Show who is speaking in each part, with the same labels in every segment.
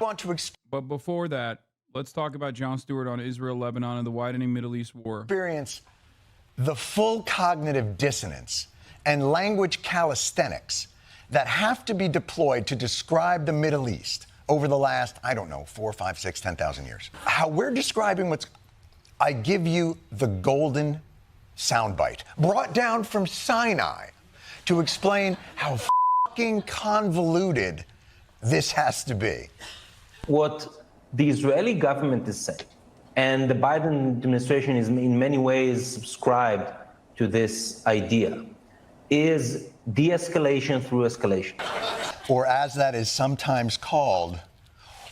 Speaker 1: want to
Speaker 2: But before that, let's talk about Jon Stewart on Israel, Lebanon, and the widening Middle East war.
Speaker 1: Experience the full cognitive dissonance and language calisthenics that have to be deployed to describe the Middle East over the last, I don't know, 4, 5, 6, 10,000 years. How we're describing I give you the golden soundbite brought down from Sinai to explain how fucking convoluted this has to be.
Speaker 3: What the Israeli government is saying, and the Biden administration is in many ways subscribed to this idea, is de-escalation through escalation.
Speaker 1: Or as that is sometimes called,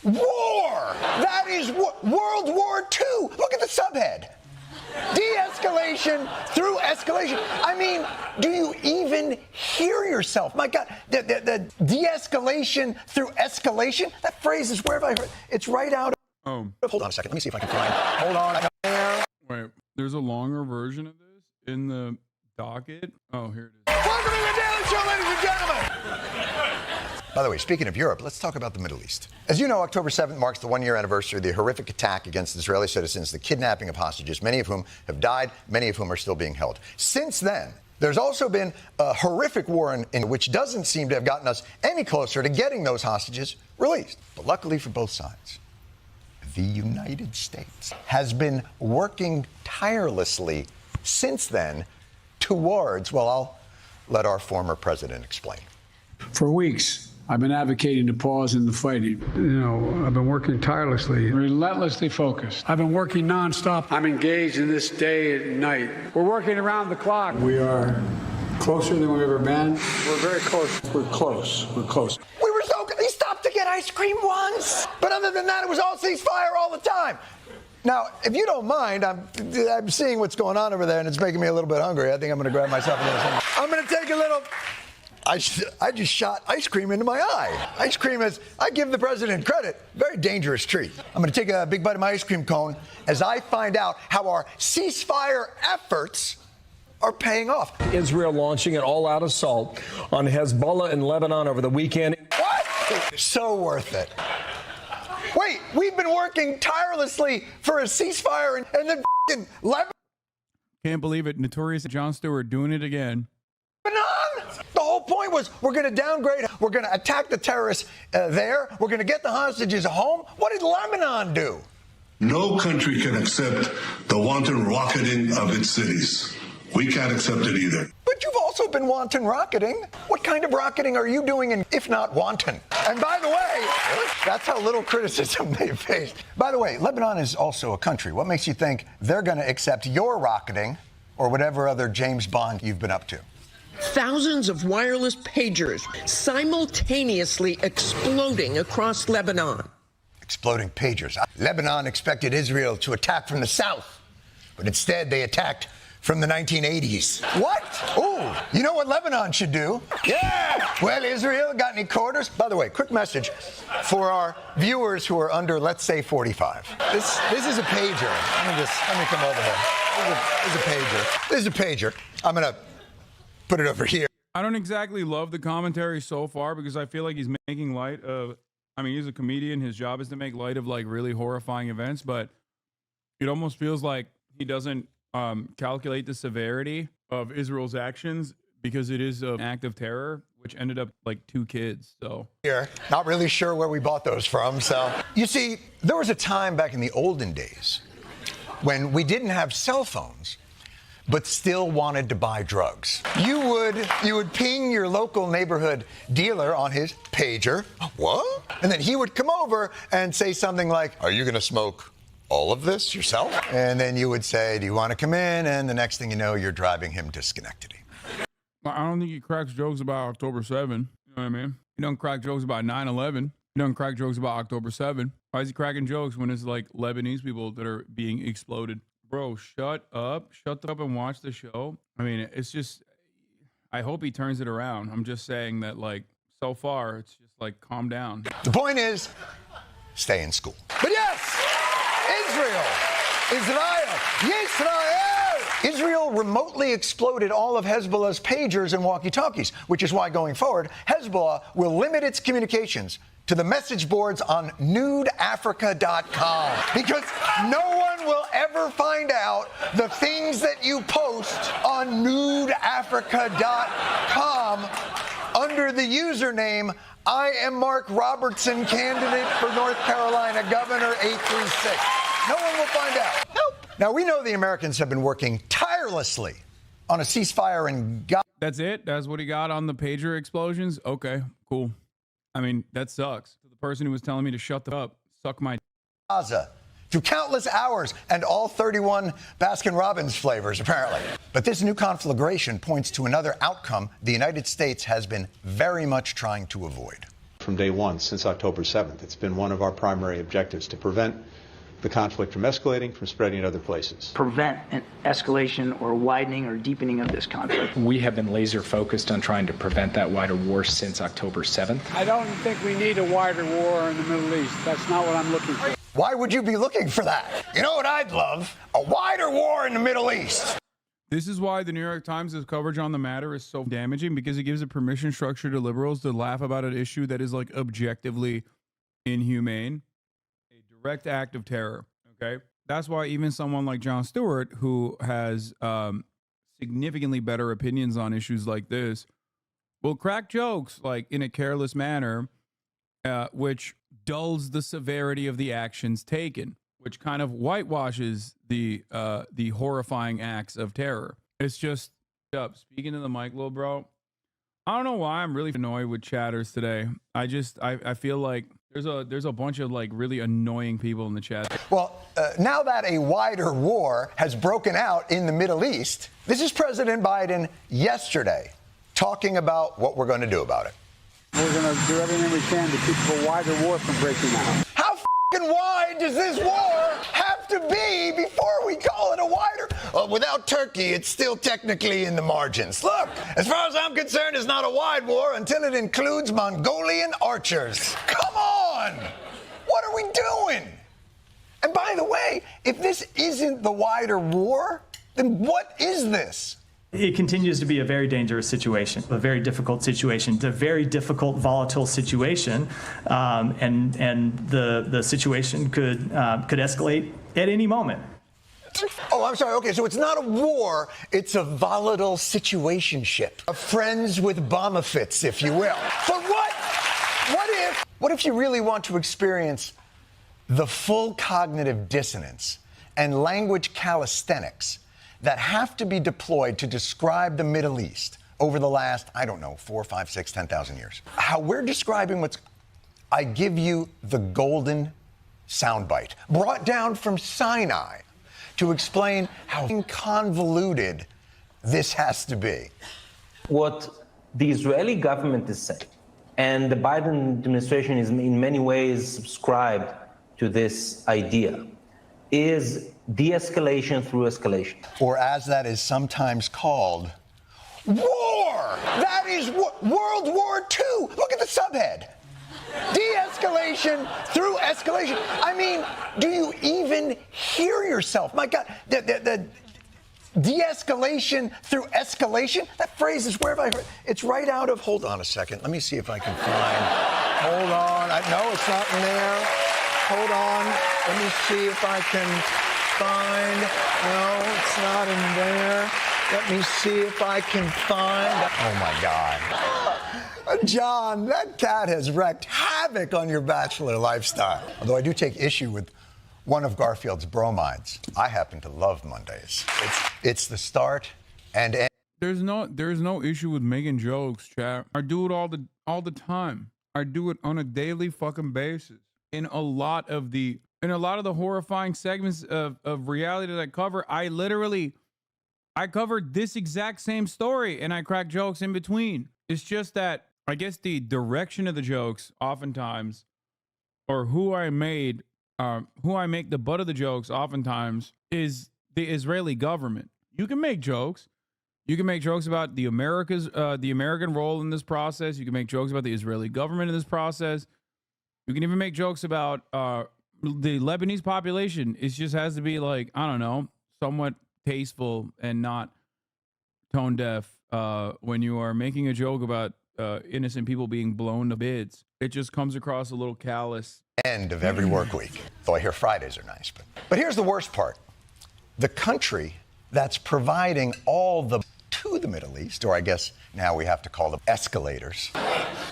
Speaker 1: war! That is World War II! Look at the subhead. De-escalation through escalation. I mean, do you even hear yourself? My God, the de-escalation through escalation, that phrase is, where have I heard? It's right out of... Oh. Hold on a second. Let me see if I can find it. Hold on.
Speaker 2: Wait, there's a longer version of this in the docket. Oh, here it is.
Speaker 1: Welcome to the Daily Show, ladies and gentlemen. By the way, speaking of Europe, let's talk about the Middle East. As you know, October 7th marks the one-year anniversary of the horrific attack against Israeli citizens, the kidnapping of hostages, many of whom have died, many of whom are still being held. Since then, there's also been a horrific war in which doesn't seem to have gotten us any closer to getting those hostages released. But luckily for both sides, the United States has been working tirelessly since then towards, well, I'll let our former president explain.
Speaker 4: For weeks, I've been advocating to pause in the fighting.
Speaker 5: You know, I've been working tirelessly.
Speaker 4: Relentlessly focused. I've been working nonstop. I'm engaged in this day and night. We're working around the clock. We are closer than we've ever been. We're very close. We're close. We're close.
Speaker 1: We were so good. He stopped to get ice cream once. But other than that, it was all ceasefire all the time. Now, if you don't mind, I'm seeing what's going on over there, and it's making me a little bit hungry. I think I'm going to grab myself a little something. I'm going to take a little... I just shot ice cream into my eye. Ice cream is, I give the president credit, very dangerous treat. I'm going to take a big bite of my ice cream cone as I find out how our ceasefire efforts are paying off.
Speaker 6: Israel launching an all-out assault on Hezbollah in Lebanon over the weekend.
Speaker 1: What? So worth it. Wait, we've been working tirelessly for a ceasefire and then Lebanon.
Speaker 2: Can't believe it. Notorious Jon Stewart doing it again.
Speaker 1: The whole point was we're going to downgrade, we're going to attack the terrorists there, we're going to get the hostages home. What did Lebanon do?
Speaker 7: No country can accept the wanton rocketing of its cities. We can't accept it either.
Speaker 1: But you've also been wanton rocketing. What kind of rocketing are you doing, if not wanton? And by the way, that's how little criticism they faced. By the way, Lebanon is also a country. What makes you think they're going to accept your rocketing or whatever other James Bond you've been up to?
Speaker 8: Thousands of wireless pagers simultaneously exploding across Lebanon.
Speaker 1: Exploding pagers. Lebanon expected Israel to attack from the south, but instead they attacked from the 1980s. What? Oh, you know what Lebanon should do? Yeah! Well, Israel, got any quarters? By the way, quick message for our viewers who are under, let's say, 45. This is a pager. Let me come over here. This is a pager. This is a pager. I'm going to put it over here.
Speaker 2: I don't exactly love the commentary so far because I feel like he's making light of, I mean, he's a comedian. His job is to make light of like really horrifying events, but it almost feels like he doesn't calculate the severity of Israel's actions because it is an act of terror, which ended up like 2 kids. So
Speaker 1: here, not really sure where we bought those from. So you see, there was a time back in the olden days when we didn't have cell phones, but still wanted to buy drugs. You would ping your local neighborhood dealer on his pager. What? And then he would come over and say something like, "Are you going to smoke all of this yourself?" And then you would say, "Do you want to come in?" And the next thing you know, you're driving him to Schenectady.
Speaker 2: I don't think he cracks jokes about October 7. You know what I mean? He don't crack jokes about 9/11. He don't crack jokes about October 7. Why is he cracking jokes when it's like Lebanese people that are being exploded? Bro, shut up. Shut up and watch the show. I mean, it's just, I hope he turns it around. I'm just saying that, like, so far, it's just like, calm down.
Speaker 1: The point is, stay in school. But yes, Israel, Israel remotely exploded all of Hezbollah's pagers and walkie-talkies, which is why going forward, Hezbollah will limit its communications to the message boards on nudeafrica.com, because no one will ever find out the things that you post on nudeafrica.com under the username I am Mark Robertson, candidate for North Carolina Governor 836. No one will find out. Nope. Now, we know the Americans have been working tirelessly on a ceasefire in Gaza.
Speaker 2: That's it? That's what he got on the pager explosions? Okay, cool. I mean, that sucks. The person who was telling me to shut the up, suck my
Speaker 1: Gaza through countless hours and all 31 Baskin-Robbins flavors, apparently. But this new conflagration points to another outcome the United States has been very much trying to avoid.
Speaker 9: From day one, since October 7th, it's been one of our primary objectives to prevent the conflict from escalating, from spreading to other places.
Speaker 10: Prevent an escalation or widening or deepening of this conflict.
Speaker 11: We have been laser focused on trying to prevent that wider war since October 7th.
Speaker 4: I don't think we need a wider war in the Middle East. That's not what I'm looking for.
Speaker 1: Why would you be looking for that? You know what I'd love? A wider war in the Middle East.
Speaker 2: This is why the New York Times' coverage on the matter is so damaging, because it gives a permission structure to liberals to laugh about an issue that is like objectively inhumane, a direct act of terror. Okay, that's why even someone like Jon Stewart, who has significantly better opinions on issues like this, will crack jokes like in a careless manner, which dulls the severity of the actions taken, which kind of whitewashes the horrifying acts of terror. It's just up. Speaking to the mic, little bro, I don't know why I'm really annoyed with chatters today. I feel like there's a bunch of like really annoying people in the chat.
Speaker 1: Well, now that a wider war has broken out in the Middle East, this is President Biden yesterday talking about what we're going to do about it.
Speaker 4: We're going to do everything we can to keep a wider war from breaking out.
Speaker 1: How f***ing wide does this war have to be before we call it a wider? Well, without Turkey, it's still technically in the margins. Look, as far as I'm concerned, it's not a wide war until it includes Mongolian archers. Come on! What are we doing? And by the way, if this isn't the wider war, then what is this?
Speaker 12: It continues to be a very dangerous situation, a very difficult situation. It's a very difficult, volatile situation, and the situation could escalate at any moment.
Speaker 1: Oh, I'm sorry. Okay, so it's not a war. It's a volatile situationship. A friends with bomb-a-fits, if you will. But what if you really want to experience the full cognitive dissonance and language calisthenics that have to be deployed to describe the Middle East over the last, 4, 5, 6, 10,000 years? How we're describing I give you the golden soundbite brought down from Sinai to explain how convoluted this has to be.
Speaker 3: What the Israeli government is saying, and the Biden administration is in many ways subscribed to this idea, is de-escalation through escalation.
Speaker 1: Or as that is sometimes called, war! That is World War II! Look at the subhead. De-escalation through escalation. I mean, do you even hear yourself? My God, the de-escalation through escalation? That phrase is, where have I heard? It's right out of, hold on a second. Let me see if I can find, hold on. No, it's not in there. Hold on. Let me see if I can find, no, it's not in there. Let me see if I can find, oh my God. John, that cat has wreaked havoc on your bachelor lifestyle. Although I do take issue with one of Garfield's bromides. I happen to love Mondays. It's the start and end.
Speaker 2: There's no issue with making jokes, chat. I do it all the time. I do it on a daily fucking basis. In a lot of the horrifying segments of reality that I cover, I covered this exact same story and I crack jokes in between. It's just that I guess the direction of the jokes oftentimes, or who I make the butt of the jokes oftentimes, is the Israeli government. You can make jokes. You can make jokes about the American role in this process. You can make jokes about the Israeli government in this process. You can even make jokes about the Lebanese population. It just has to be like, I don't know, somewhat tasteful and not tone deaf when you are making a joke about innocent people being blown to bits. It just comes across a little callous.
Speaker 1: End of every work week. Though I hear Fridays are nice. But here's the worst part. The country that's providing all the to the Middle East, or I guess now we have to call them escalators,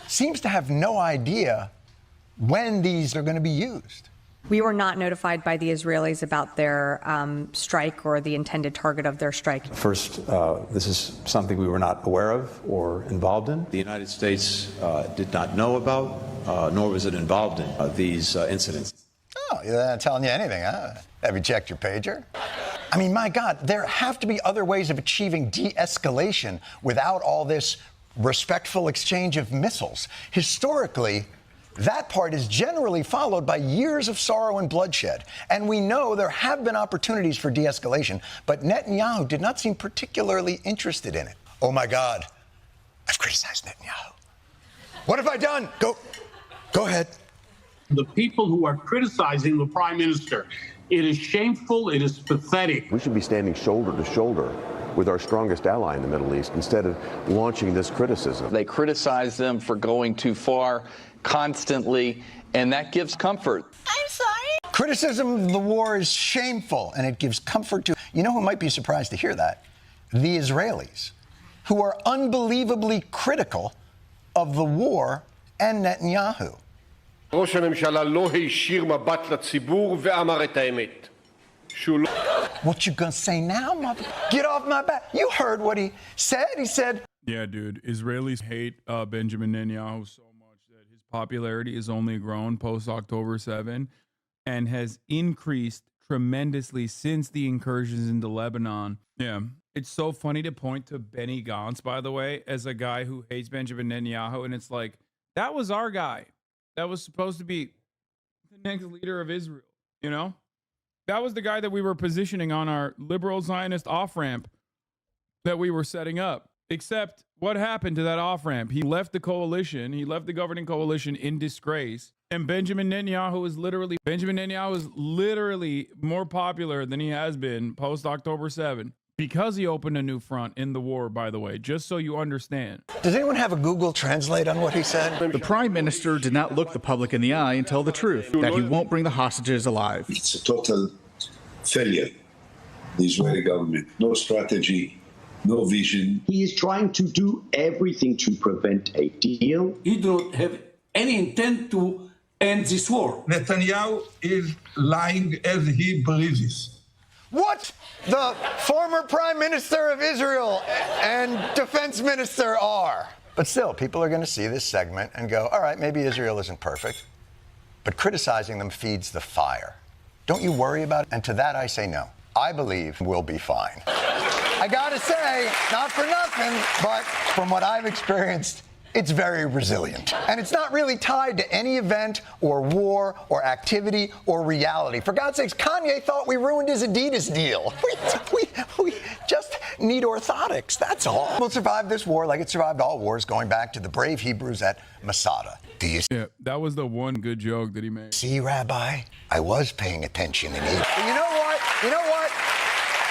Speaker 1: seems to have no idea when these are going to be used.
Speaker 13: We were not notified by the Israelis about their strike or the intended target of their strike.
Speaker 9: First, this is something we were not aware of or involved in. The United States did not know about, nor was it involved in these incidents.
Speaker 1: Oh, they're not telling you anything, huh? Have you checked your pager? I mean, my God, there have to be other ways of achieving de-escalation without all this respectful exchange of missiles. Historically, that part is generally followed by years of sorrow and bloodshed. And we know there have been opportunities for de-escalation, but Netanyahu did not seem particularly interested in it. Oh, my God, I've criticized Netanyahu. What have I done? Go ahead.
Speaker 14: The people who are criticizing the prime minister, it is shameful, it is pathetic.
Speaker 15: We should be standing shoulder to shoulder with our strongest ally in the Middle East instead of launching this criticism.
Speaker 16: They criticize them for going too far constantly, and that gives comfort.
Speaker 1: I'm sorry? Criticism of the war is shameful, and it gives comfort to... You know who might be surprised to hear that? The Israelis, who are unbelievably critical of the war and Netanyahu.
Speaker 17: ראש הממשלה לא הישיר מבט לציבור ואמר את האמת.
Speaker 1: What you gonna say now, mother? Get off my back. You heard what he said. He said...
Speaker 2: Yeah, dude, Israelis hate Benjamin Netanyahu so much that his popularity has only grown post-October 7 and has increased tremendously since the incursions into Lebanon. Yeah, it's so funny to point to Benny Gantz, by the way, as a guy who hates Benjamin Netanyahu, and it's like, that was our guy. That was supposed to be the next leader of Israel, you know? That was the guy that we were positioning on our liberal Zionist off-ramp that we were setting up. Except what happened to that off-ramp? He left the coalition. He left the governing coalition in disgrace. And Benjamin Netanyahu is literally more popular than he has been post-October 7. Because he opened a new front in the war, by the way, just so you understand.
Speaker 1: Does anyone have a Google Translate on what he said?
Speaker 18: The prime minister did not look the public in the eye and tell the truth, that he won't bring the hostages alive.
Speaker 19: It's a total failure, the Israeli government. No strategy, no vision.
Speaker 20: He is trying to do everything to prevent a deal.
Speaker 21: He don't have any intent to end this war.
Speaker 22: Netanyahu is lying as he breathes.
Speaker 1: What the former prime minister of Israel and defense minister are. But still, people are going to see this segment and go, all right, maybe Israel isn't perfect, but criticizing them feeds the fire. Don't you worry about it? And to that I say no. I believe we'll be fine. I gotta say, not for nothing, but from what I've experienced, it's very resilient. And it's not really tied to any event or war or activity or reality. For God's sakes, Kanye thought we ruined his Adidas deal. We just need orthotics, that's all. We'll survive this war like it survived all wars, going back to the brave Hebrews at Masada. Do you
Speaker 2: Yeah, that was the one good joke that he made.
Speaker 1: see, Rabbi? I was paying attention in Egypt. You know what?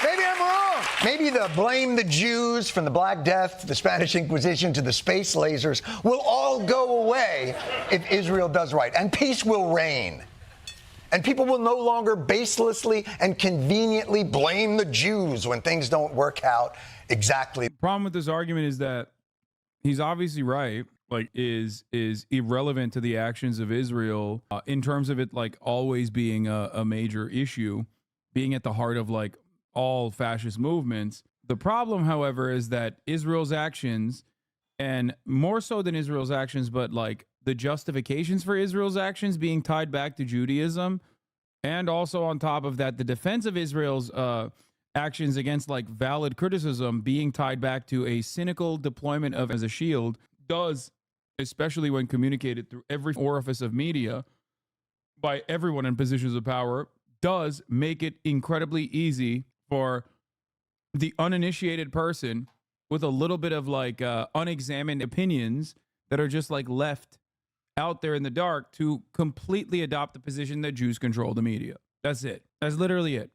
Speaker 1: Maybe I'm wrong. Maybe the blame the Jews from the Black Death to the Spanish Inquisition to the space lasers will all go away if Israel does right, and peace will reign. And people will no longer baselessly and conveniently blame the Jews when things don't work out exactly.
Speaker 2: The problem with this argument is that he's obviously right, like is irrelevant to the actions of Israel in terms of it like always being a major issue, being at the heart of like all fascist movements. The problem, however, is that Israel's actions, and more so than Israel's actions, but like the justifications for Israel's actions being tied back to Judaism, and also on top of that, the defense of Israel's actions against like valid criticism being tied back to a cynical deployment of as a shield does, especially when communicated through every orifice of media by everyone in positions of power, does make it incredibly easy for the uninitiated person with a little bit of like unexamined opinions that are just like left out there in the dark to completely adopt the position that Jews control the media. That's it. That's literally it.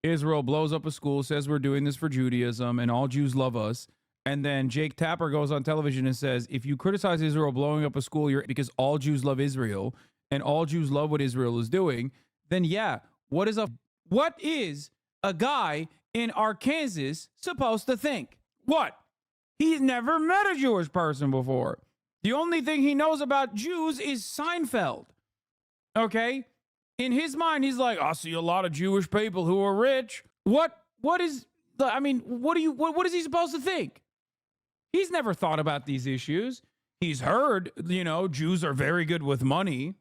Speaker 2: Israel blows up a school, says we're doing this for Judaism and all Jews love us. And then Jake Tapper goes on television and says, if you criticize Israel blowing up a school you're because all Jews love Israel and all Jews love what Israel is doing, then yeah, what is a guy in Arkansas supposed to think? What? He's never met a Jewish person before. The only thing he knows about Jews is Seinfeld. Okay? In his mind, he's like, I see a lot of Jewish people who are rich. What is he supposed to think? He's never thought about these issues. He's heard, Jews are very good with money.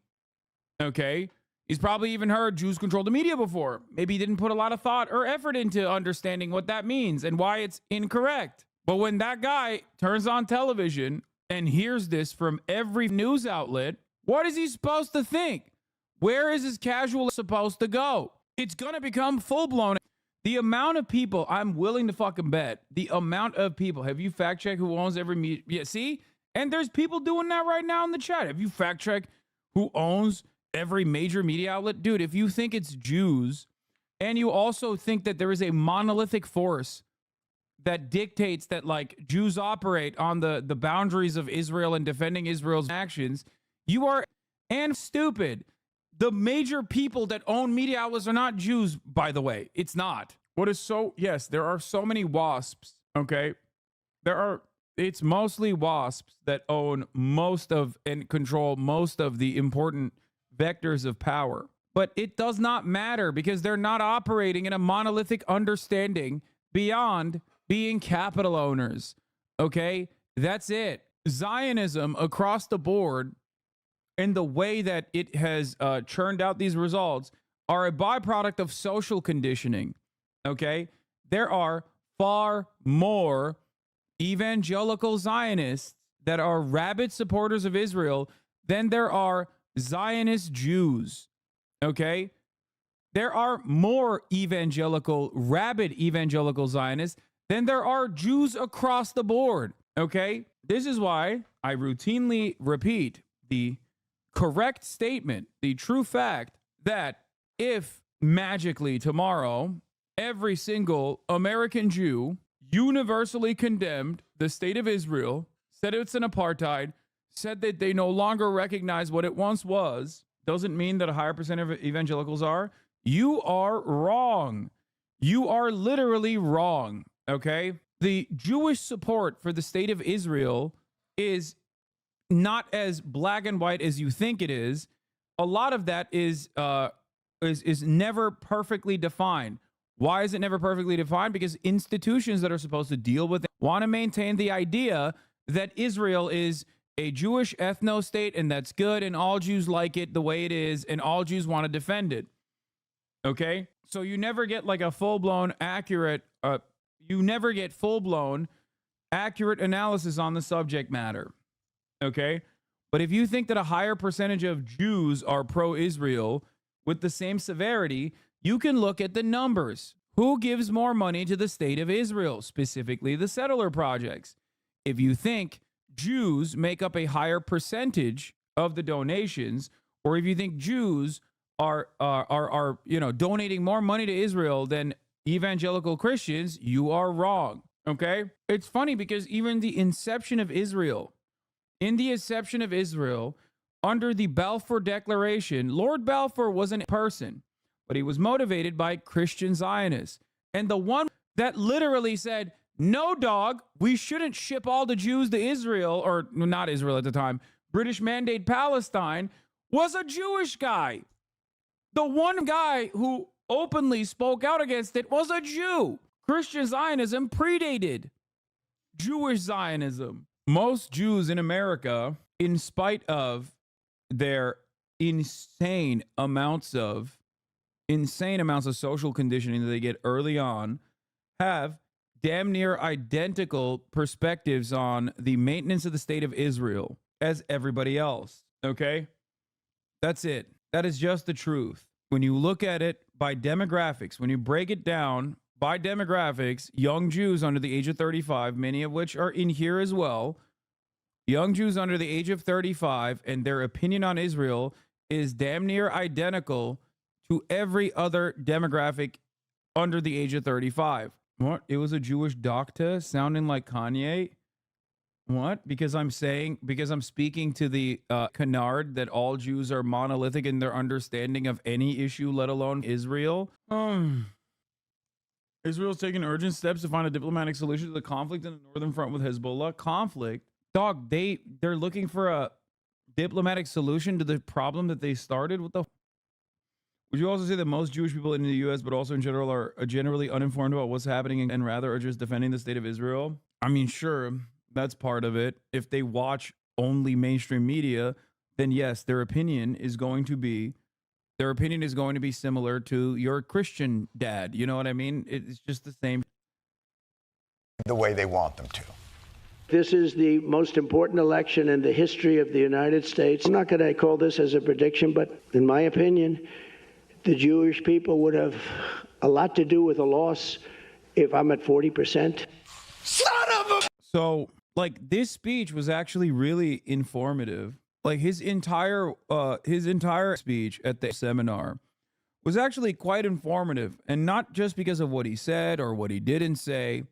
Speaker 2: Okay? He's probably even heard Jews control the media before. Maybe he didn't put a lot of thought or effort into understanding what that means and why it's incorrect. But when that guy turns on television and hears this from every news outlet, what is he supposed to think? Where is his casual supposed to go? It's going to become full-blown. The amount of people, I'm willing to fucking bet, the amount of people, have you fact-checked who owns every media? Yeah, see? And there's people doing that right now in the chat. Have you fact-checked who owns every major media outlet? Dude, if you think it's Jews, and you also think that there is a monolithic force that dictates that, like, Jews operate on the boundaries of Israel and defending Israel's actions, you are stupid. The major people that own media outlets are not Jews, by the way. It's not. Yes, there are so many WASPs, okay? It's mostly WASPs that own most of and control most of the important vectors of power. But it does not matter because they're not operating in a monolithic understanding beyond being capital owners, okay? That's it. Zionism across the board and the way that it has churned out these results are a byproduct of social conditioning, okay? There are far more evangelical Zionists that are rabid supporters of Israel than there are Zionist Jews, okay? There are more rabid evangelical Zionists than there are Jews across the board, okay? This is why I routinely repeat the correct statement, the true fact that if magically tomorrow every single American Jew universally condemned the state of Israel, said it's an apartheid, said that they no longer recognize what it once was, doesn't mean that a higher percent of evangelicals are. You are wrong. You are literally wrong, okay? The Jewish support for the state of Israel is not as black and white as you think it is. A lot of that is never perfectly defined. Why is it never perfectly defined? Because institutions that are supposed to deal with it want to maintain the idea that Israel is a Jewish ethno-state and that's good and all Jews like it the way it is and all Jews want to defend it. Okay? So you never get like a full-blown accurate analysis on the subject matter. Okay? But if you think that a higher percentage of Jews are pro-Israel with the same severity, you can look at the numbers. Who gives more money to the state of Israel, specifically the settler projects? If you think Jews make up a higher percentage of the donations, or if you think Jews are donating more money to Israel than evangelical Christians, you are wrong. Okay? It's funny because even the inception of Israel, under the Balfour Declaration, Lord Balfour wasn't a person, but he was motivated by Christian Zionists. And the one that literally said, no, dog, we shouldn't ship all the Jews to Israel, or not Israel at the time, British Mandate Palestine, was a Jewish guy. The one guy who openly spoke out against it was a Jew. Christian Zionism predated Jewish Zionism. Most Jews in America, in spite of their insane amounts of social conditioning that they get early on, have damn near identical perspectives on the maintenance of the state of Israel as everybody else. Okay? That's it. That is just the truth. When you look at it by demographics, when you break it down by demographics, young Jews under the age of 35, many of which are in here as well, young Jews under the age of 35 and their opinion on Israel is damn near identical to every other demographic under the age of 35. What? It was a Jewish doctor sounding like Kanye? What? Because I'm speaking to the canard that all Jews are monolithic in their understanding of any issue, let alone Israel. Israel's taking urgent steps to find a diplomatic solution to the conflict in the northern front with Hezbollah. Conflict? Dog, they're looking for a diplomatic solution to the problem that they started? What the? Would you also say that most Jewish people in the U.S., but also in general, are generally uninformed about what's happening and rather are just defending the state of Israel? I mean, sure, that's part of it. If they watch only mainstream media, then yes, their opinion is going to be similar to your Christian dad. You know what I mean? It's just the same.
Speaker 1: The way they want them to.
Speaker 5: This is the most important election in the history of the United States. I'm not going to call this as a prediction, but in my opinion, the Jewish people would have a lot to do with a loss if I'm at 40%.
Speaker 1: Son of a...
Speaker 2: So, like, this speech was actually really informative. Like, his entire speech at the seminar was actually quite informative, and not just because of what he said or what he didn't say,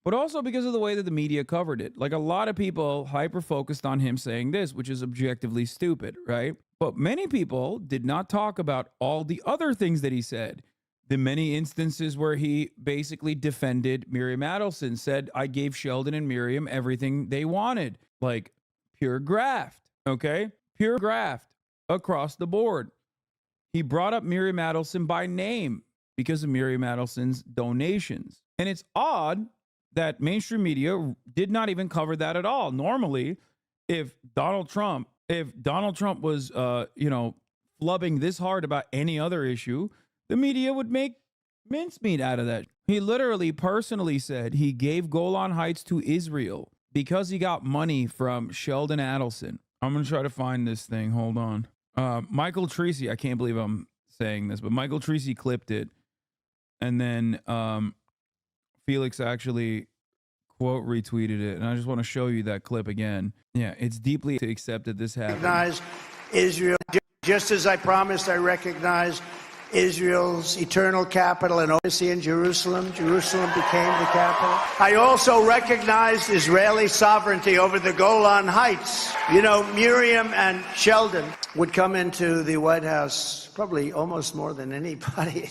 Speaker 2: but also because of the way that the media covered it. Like, a lot of people hyper-focused on him saying this, which is objectively stupid, right? But many people did not talk about all the other things that he said. The many instances where he basically defended Miriam Adelson, said, I gave Sheldon and Miriam everything they wanted. Like, pure graft, okay? Pure graft across the board. He brought up Miriam Adelson by name because of Miriam Adelson's donations. And it's odd that mainstream media did not even cover that at all. Normally, if Donald Trump was, flubbing this hard about any other issue, the media would make mincemeat out of that. He literally personally said he gave Golan Heights to Israel because he got money from Sheldon Adelson. I'm going to try to find this thing. Hold on. Michael Treacy, I can't believe I'm saying this, but Michael Treacy clipped it. And then Felix actually quote retweeted it. And I just want to show you that clip again. Yeah, it's deeply to accept that this happened.
Speaker 5: Recognize Israel, just as I promised I recognized Israel's eternal capital and obviously in Jerusalem. Jerusalem became the capital. I also recognized Israeli sovereignty over the Golan Heights. You know, Miriam and Sheldon would come into the White House probably almost more than anybody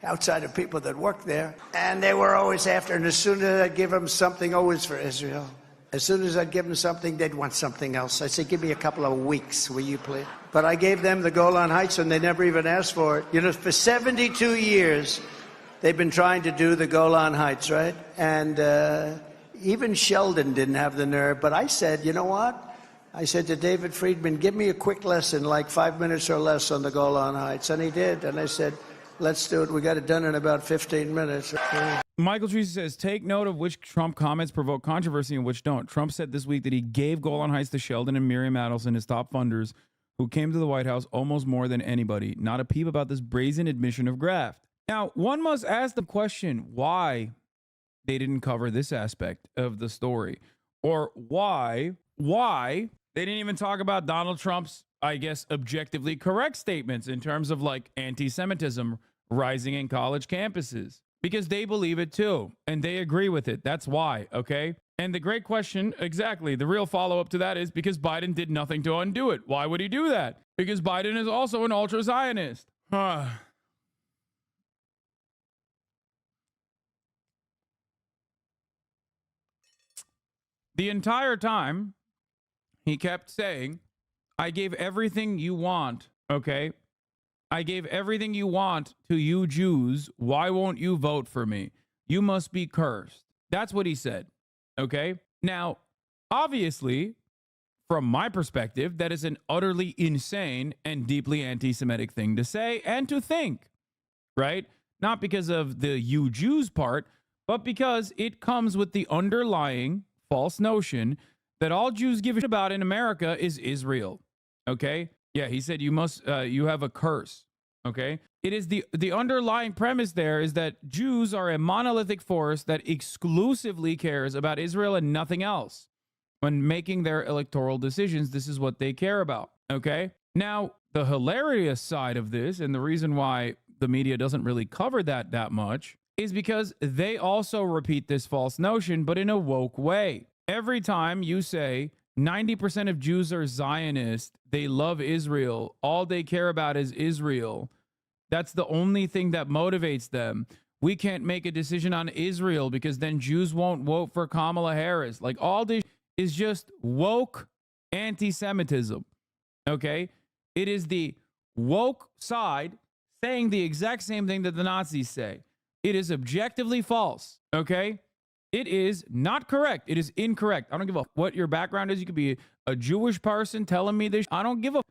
Speaker 5: outside of people that work there. And they were always after, and as soon as I'd give them something, always for Israel. As soon as I'd give them something, they'd want something else. I said, give me a couple of weeks, will you please? But I gave them the Golan Heights, and they never even asked for it. You know, for 72 years, they've been trying to do the Golan Heights, right? And even Sheldon didn't have the nerve. But I said, you know what? I said to David Friedman, give me a quick lesson, like 5 minutes or less on the Golan Heights. And he did. And I said, let's do it. We got it done in about 15 minutes.
Speaker 2: Michael Treacy says, take note of which Trump comments provoke controversy and which don't. Trump said this week that he gave Golan Heights to Sheldon and Miriam Adelson, his top funders, who came to the White House almost more than anybody. Not a peep about this brazen admission of graft. Now, one must ask the question why they didn't cover this aspect of the story. Or why they didn't even talk about Donald Trump's, I guess, objectively correct statements in terms of like anti-Semitism rising in college campuses. Because they believe it too, and they agree with it. That's why, okay? And the great question, exactly, the real follow-up to that is because Biden did nothing to undo it. Why would he do that? Because Biden is also an ultra-Zionist. The entire time, he kept saying, I gave everything you want, okay? I gave everything you want to you Jews. Why won't you vote for me? You must be cursed. That's what he said. Okay. Now, obviously, from my perspective, that is an utterly insane and deeply anti-Semitic thing to say and to think, right? Not because of the you Jews part, but because it comes with the underlying false notion that all Jews give a shit about in America is Israel. Okay. Yeah, he said you have a curse, okay? It is the underlying premise there is that Jews are a monolithic force that exclusively cares about Israel and nothing else. When making their electoral decisions, this is what they care about, okay? Now, the hilarious side of this, and the reason why the media doesn't really cover that much, is because they also repeat this false notion, but in a woke way. Every time you say 90% of Jews are Zionist, they love Israel, all they care about is Israel, that's the only thing that motivates them. We can't make a decision on Israel because then Jews won't vote for Kamala Harris. Like, all this is just woke anti-Semitism, okay? It is the woke side saying the exact same thing that the Nazis say. It is objectively false, okay? It is not correct. It is incorrect. I don't give a what your background is. You could be a Jewish person telling me this. I don't give a.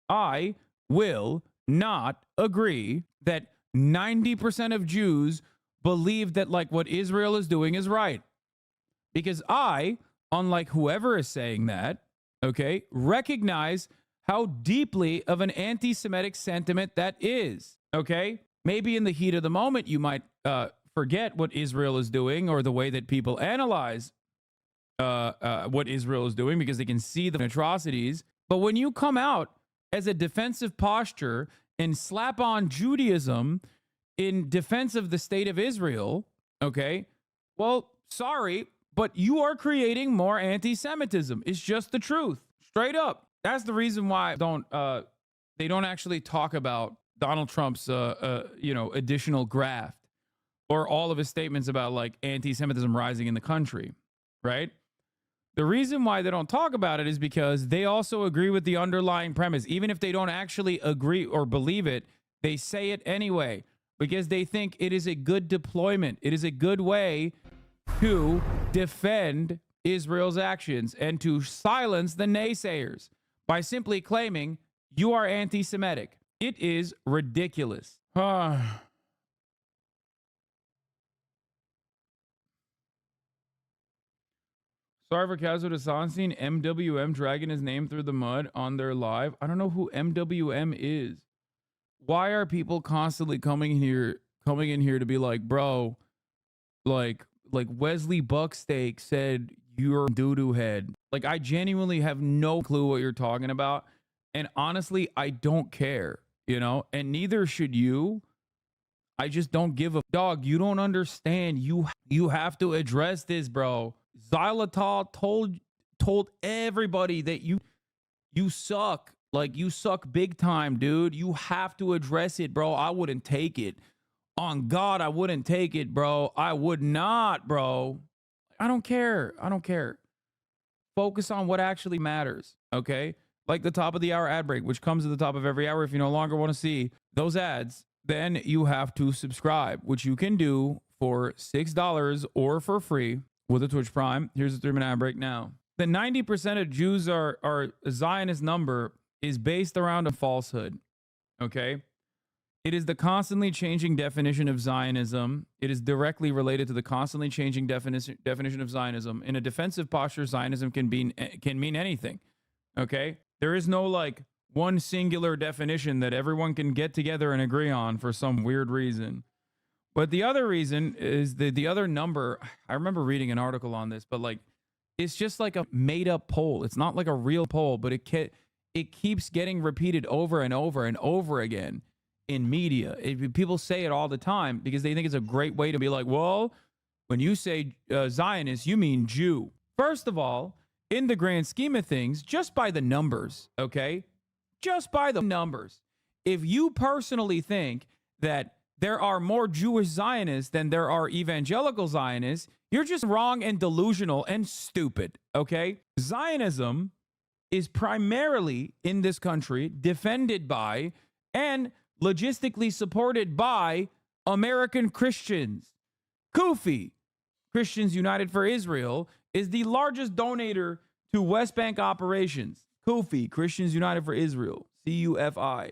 Speaker 2: I will not agree that 90% of Jews believe that, like, what Israel is doing is right. Because I, unlike whoever is saying that, okay, recognize how deeply of an anti-Semitic sentiment that is, okay? Maybe in the heat of the moment, you might forget what Israel is doing or the way that people analyze what Israel is doing because they can see the atrocities. But when you come out as a defensive posture and slap on Judaism in defense of the state of Israel, okay, well, sorry, but you are creating more anti-Semitism. It's just the truth, straight up. That's the reason why they don't actually talk about Donald Trump's additional graft or all of his statements about, like, anti-Semitism rising in the country, right? The reason why they don't talk about it is because they also agree with the underlying premise. Even if they don't actually agree or believe it, they say it anyway because they think it is a good deployment. It is a good way to defend Israel's actions and to silence the naysayers by simply claiming you are anti-Semitic. It is ridiculous. Sorry for casual Hasan. MWM dragging his name through the mud on their live. I don't know who MWM is. Why are people constantly coming in here to be like, bro, like Wesley Bucksteak said you're doo-doo head. Like, I genuinely have no clue what you're talking about. And honestly, I don't care, you know, and neither should you. I just don't give a dog. You don't understand. You have to address this, bro. Xylitol told everybody that you suck. Like, you suck big time, dude. You have to address it, bro. I wouldn't take it. On God, I wouldn't take it, bro. I would not, bro. I don't care. I don't care. Focus on what actually matters, okay? Like the top of the hour ad break, which comes at the top of every hour. If you no longer want to see those ads, then you have to subscribe, which you can do for $6 or for free with a Twitch Prime. Here's a 3-minute ad break now. The 90% of Jews are a Zionist number is based around a falsehood, okay? It is the constantly changing definition of Zionism. It is directly related to the constantly changing definition of Zionism. In a defensive posture, Zionism can mean anything, okay? There is no, like, one singular definition that everyone can get together and agree on for some weird reason. But the other reason is the other number. I remember reading an article on this, but, like, it's just like a made-up poll. It's not like a real poll, but it keeps getting repeated over and over and over again in media. People say it all the time because they think it's a great way to be like, well, when you say Zionist, you mean Jew. First of all, in the grand scheme of things, just by the numbers, okay? Just by the numbers. If you personally think that there are more Jewish Zionists than there are evangelical Zionists, you're just wrong and delusional and stupid, okay? Zionism is primarily in this country defended by and logistically supported by American Christians. Kufi, Christians United for Israel, is the largest donator to West Bank operations. Kufi, Christians United for Israel, CUFI.